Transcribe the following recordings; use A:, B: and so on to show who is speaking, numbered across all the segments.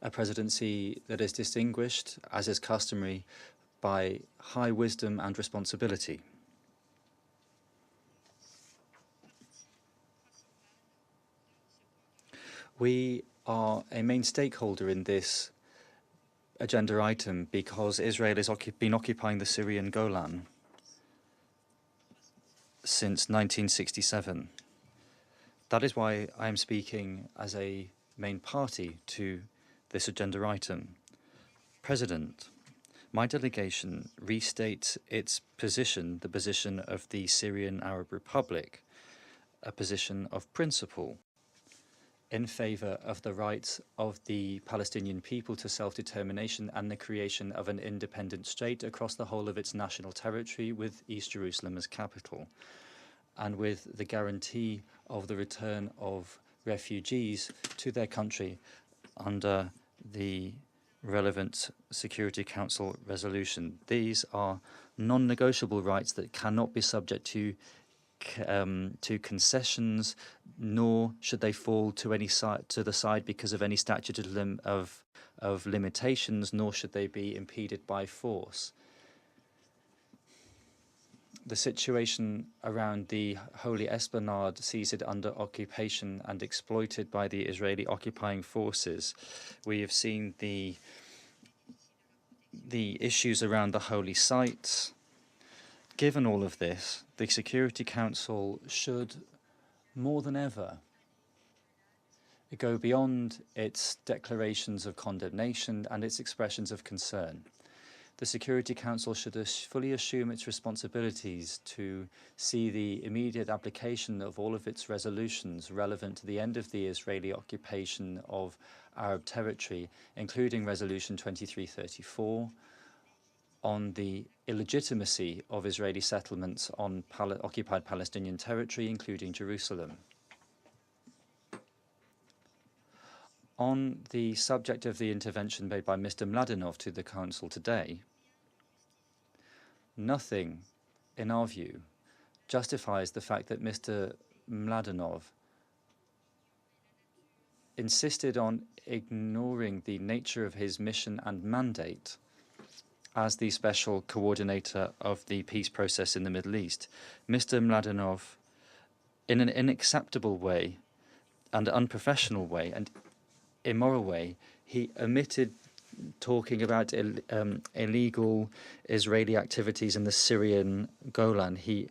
A: a presidency that is distinguished, as is customary, by high wisdom and responsibility. We are a main stakeholder in this agenda item because Israel has been occupying the Syrian Golan since 1967. That is why I am speaking as a main party to this agenda item. President, my delegation restates its position, the position of the Syrian Arab Republic, a position of principle in favor of the rights of the Palestinian people to self-determination and the creation of an independent state across the whole of its national territory with East Jerusalem as capital, and with the guarantee of the return of refugees to their country under the relevant Security Council resolution. These are non-negotiable rights that cannot be subject to concessions, nor should they fall to any side to the side because of any statute of limitations, nor should they be impeded by force. The situation around the Holy Esplanade sees it under occupation and exploited by the Israeli occupying forces. We have seen the issues around the holy sites. Given all of this, the Security Council should, more than ever, go beyond its declarations of condemnation and its expressions of concern. The Security Council should fully assume its responsibilities to see the immediate application of all of its resolutions relevant to the end of the Israeli occupation of Arab territory, including Resolution 2334, on the illegitimacy of Israeli settlements on occupied Palestinian territory, including Jerusalem. On the subject of the intervention made by Mr. Mladinov to the Council today, nothing, in our view, justifies the fact that Mr. Mladinov insisted on ignoring the nature of his mission and mandate as the special coordinator of the peace process in the Middle East. Mr. Mladinov, in an unacceptable way and unprofessional way and immoral way, he omitted talking about illegal Israeli activities in the Syrian Golan. He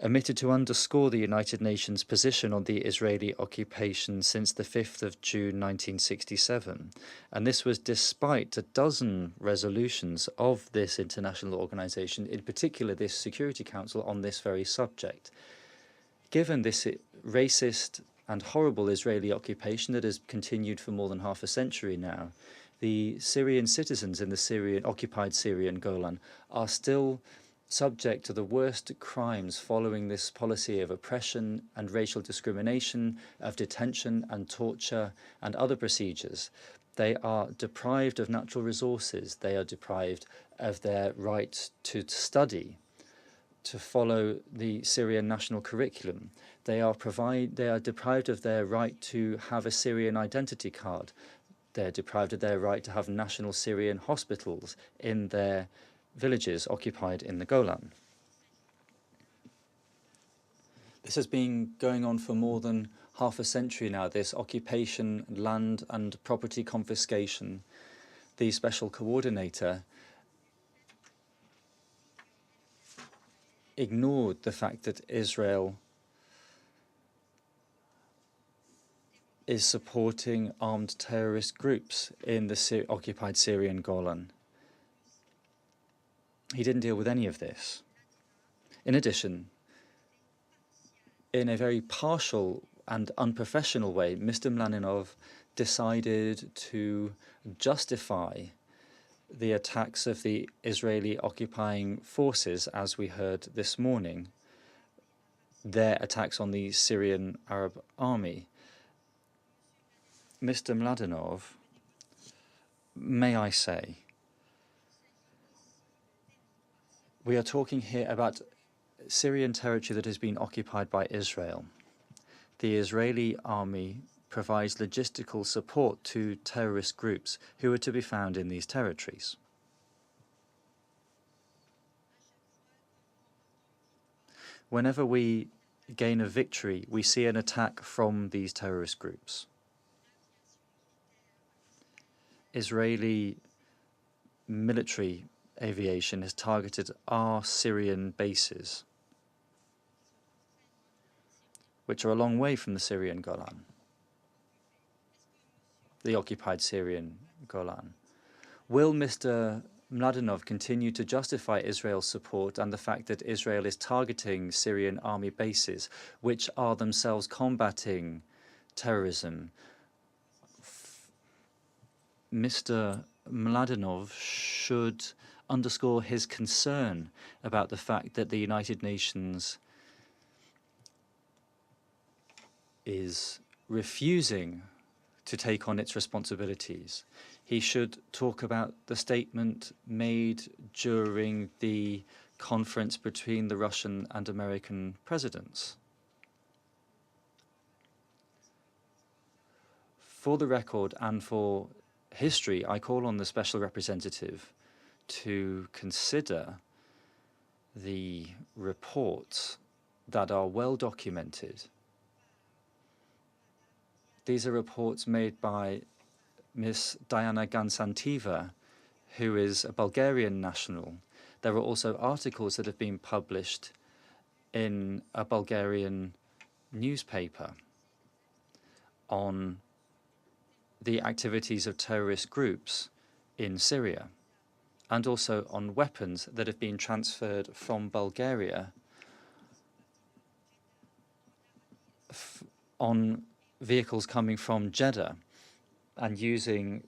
A: omitted to underscore the United Nations position on the Israeli occupation since the 5th of June 1967. And this was despite a dozen resolutions of this international organization, in particular this Security Council, on this very subject. Given this racist and horrible Israeli occupation that has continued for more than half a century now, the Syrian citizens in the occupied Syrian Golan are still subject to the worst crimes following this policy of oppression and racial discrimination, of detention and torture and other procedures. They are deprived of natural resources. They are deprived of their right to study, to follow the Syrian national curriculum. They are deprived of their right to have a Syrian identity card. They're deprived of their right to have national Syrian hospitals in their villages occupied in the Golan. This has been going on for more than half a century now, this occupation, land and property confiscation. The special coordinator ignored the fact that Israel is supporting armed terrorist groups in the occupied Syrian Golan. He didn't deal with any of this. In addition, in a very partial and unprofessional way, Mr. Mladinov decided to justify the attacks of the Israeli occupying forces, as we heard this morning, their attacks on the Syrian Arab army. Mr. Mladinov, may I say, we are talking here about Syrian territory that has been occupied by Israel. The Israeli army provides logistical support to terrorist groups who are to be found in these territories. Whenever we gain a victory, we see an attack from these terrorist groups. Israeli military aviation has targeted our Syrian bases, which are a long way from the Syrian Golan, the occupied Syrian Golan. Will Mr. Mladinov continue to justify Israel's support and the fact that Israel is targeting Syrian army bases, which are themselves combating terrorism? Mr. Mladinov should underscore his concern about the fact that the United Nations is refusing to take on its responsibilities. He should talk about the statement made during the conference between the Russian and American presidents. For the record and for history, I call on the Special Representative to consider the reports that are well documented. These are reports made by Ms. Diana Gansantiva, who is a Bulgarian national. There are also articles that have been published in a Bulgarian newspaper on the activities of terrorist groups in Syria, and also on weapons that have been transferred from Bulgaria on vehicles coming from Jeddah and using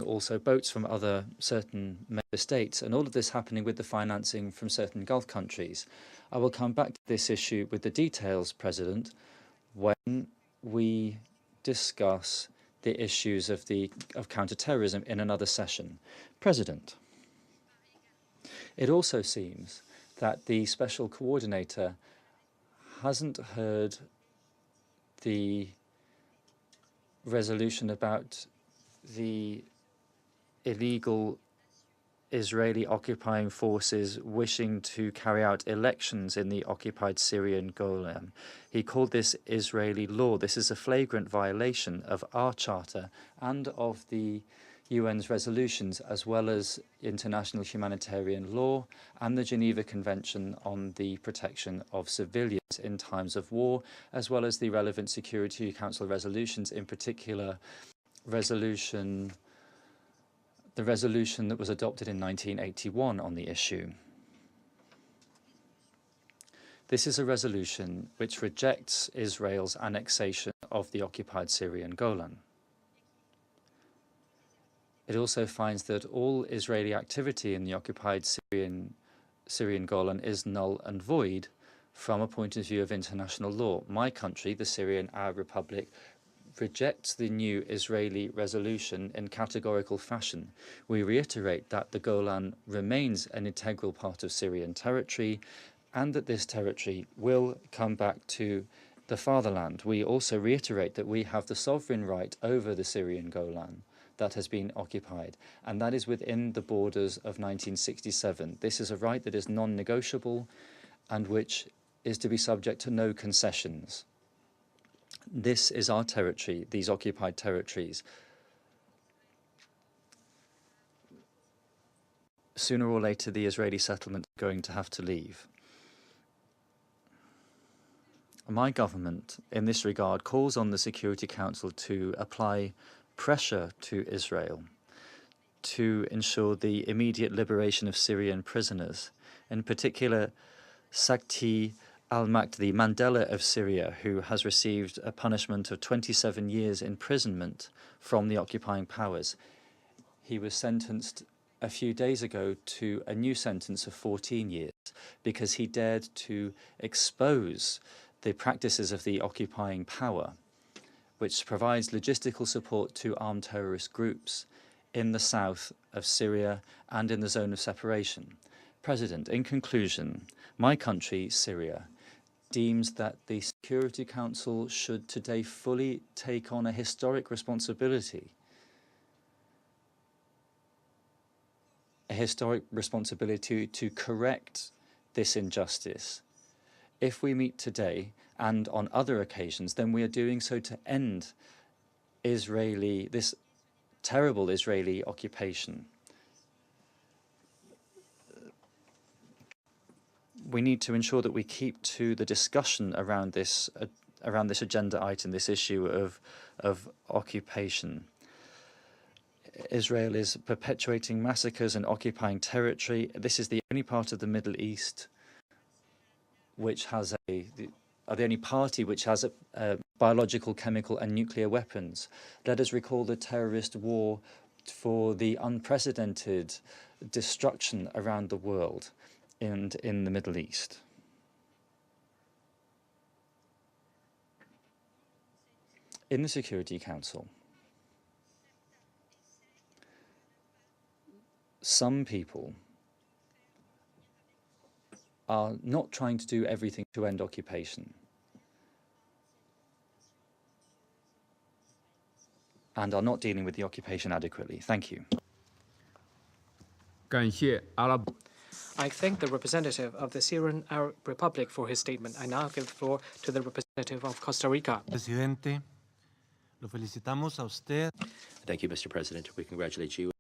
A: also boats from other certain member states, and all of this happening with the financing from certain Gulf countries. I will come back to this issue with the details, President, when we discuss the issues of counterterrorism in another session. President, it also seems that the Special Coordinator hasn't heard the resolution about the illegal Israeli occupying forces wishing to carry out elections in the occupied Syrian Golan. He called this Israeli law. This is a flagrant violation of our charter and of the UN's resolutions, as well as international humanitarian law and the Geneva Convention on the Protection of Civilians in Times of War, as well as the relevant Security Council resolutions, in particular the resolution that was adopted in 1981 on the issue. This is a resolution which rejects Israel's annexation of the occupied Syrian Golan. It also finds that all Israeli activity in the occupied Syrian Golan is null and void from a point of view of international law. My country, the Syrian Arab Republic, rejects the new Israeli resolution in categorical fashion. We reiterate that the Golan remains an integral part of Syrian territory and that this territory will come back to the fatherland. We also reiterate that we have the sovereign right over the Syrian Golan that has been occupied, and that is within the borders of 1967. This is a right that is non-negotiable and which is to be subject to no concessions. This is our territory, these occupied territories. Sooner or later, the Israeli settlement is going to have to leave. My government, in this regard, calls on the Security Council to apply pressure to Israel to ensure the immediate liberation of Syrian prisoners, in particular Sakti al-Makti, the Mandela of Syria, who has received a punishment of 27 years imprisonment from the occupying powers. He was sentenced a few days ago to a new sentence of 14 years because he dared to expose the practices of the occupying power, which provides logistical support to armed terrorist groups in the south of Syria and in the zone of separation. President, in conclusion, my country, Syria, deems that the Security Council should today fully take on a historic responsibility. A historic responsibility to correct this injustice. If we meet today and on other occasions, then we are doing so to end this terrible Israeli occupation. We need to ensure that we keep to the discussion around this agenda item, this issue of occupation. Israel is perpetuating massacres and occupying territory. This is the only part of the Middle East which has the only party which has biological, chemical and nuclear weapons. Let us recall the terrorist war for the unprecedented destruction around the world and in the Middle East. In the Security Council, some people are not trying to do everything to end occupation and are not dealing with the occupation adequately. Thank you.
B: I thank the representative of the Syrian Arab Republic for his statement. I now give the floor to the representative of Costa Rica.
C: Presidente, lo felicitamos a usted.
D: Thank you, Mr. President. We congratulate you